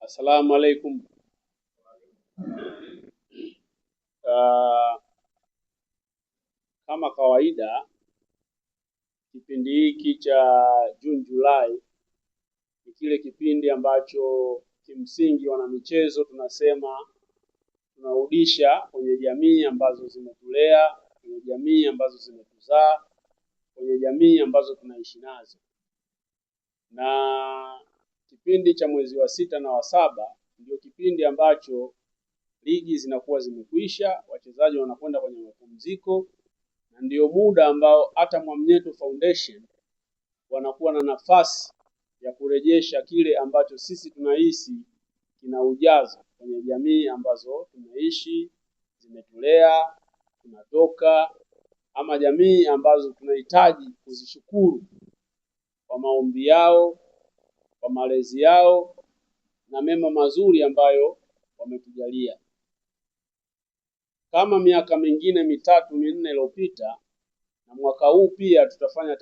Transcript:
Assalamu alaikum. Kama kawaida kipindi hiki cha June July ni kile kipindi ambacho kimsingi wanamichezo tunasema tunarudisha kwenye jamii ambazo zimetulea, kwenye jamii ambazo zimetuzaa, kwenye jamii ambazo tunaishi nazo. Na kipindi cha mwezi wa 6 na wa 7 ndio kipindi ambacho ligi zinakuwa zimekwisha, wachezaji wanakwenda kwenye mapumziko, na ndio muda ambao hata Mwamnyeto Foundation wanakuwa na nafasi ya kurejesha kile ambacho sisi tunahisi kina ujazo kwenye jamii ambazo tunaishi, zimetulea, tunatoka, ama jamii ambazo tunahitaji kuzishukuru kwa maombi yao, kwa malezi yao na mema mazuri ambayo wametujalia. Kama miaka mingine 3-4 iliyopita, na mwaka huu pia tutafanya